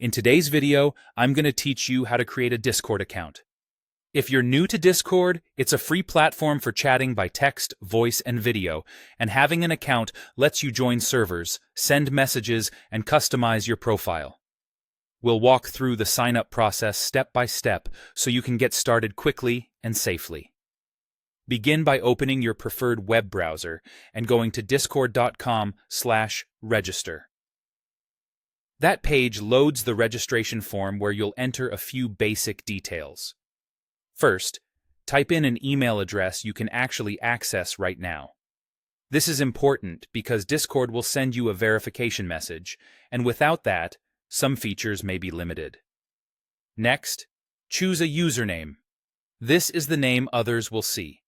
In today's video, I'm going to teach you how to create a Discord account. If you're new to Discord, it's a free platform for chatting by text, voice, and video, and having an account lets you join servers, send messages, and customize your profile. We'll walk through the sign-up process step by step so you can get started quickly and safely. Begin by opening your preferred web browser and going to discord.com/register. That page loads the registration form where you'll enter a few basic details. First, type in an email address you can actually access right now. This is important because Discord will send you a verification message, and without that, some features may be limited. Next, choose a username. This is the name others will see.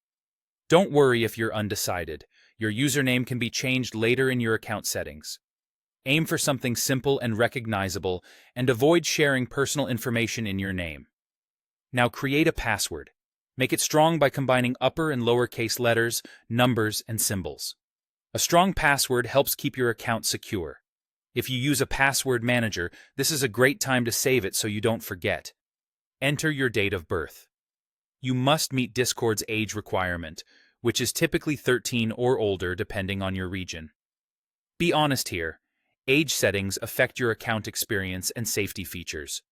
Don't worry if you're undecided. Your username can be changed later in your account settings. Aim for something simple and recognizable, and avoid sharing personal information in your name. Now create a password. Make it strong by combining upper and lowercase letters, numbers, and symbols. A strong password helps keep your account secure. If you use a password manager, this is a great time to save it so you don't forget. Enter your date of birth. You must meet Discord's age requirement, which is typically 13 or older depending on your region. Be honest here. Age settings affect your account experience and safety features.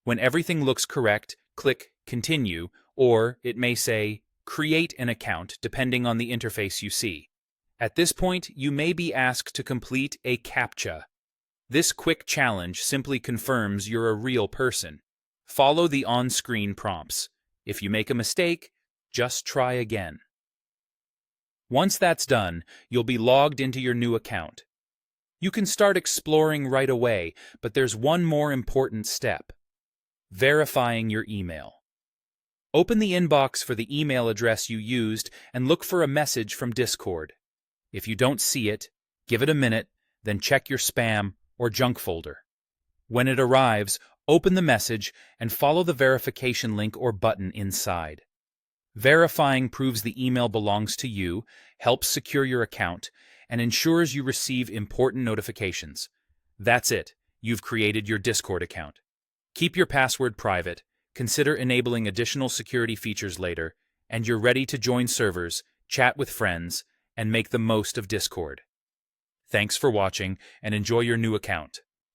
When everything looks correct, click Continue, or it may say Create an account depending on the interface you see. At this point, you may be asked to complete a CAPTCHA. This quick challenge simply confirms you're a real person. Follow the on-screen prompts. If you make a mistake, just try again. Once that's done, you'll be logged into your new account. You can start exploring right away, but there's one more important step: verifying your email. Open the inbox for the email address you used and look for a message from Discord. If you don't see it, give it a minute, then check your spam or junk folder. When it arrives, open the message and follow the verification link or button inside. Verifying proves the email belongs to you, helps secure your account, and ensures you receive important notifications. That's it. You've created your Discord account. Keep your password private, consider enabling additional security features later, and you're ready to join servers, chat with friends, and make the most of Discord. Thanks for watching, and enjoy your new account.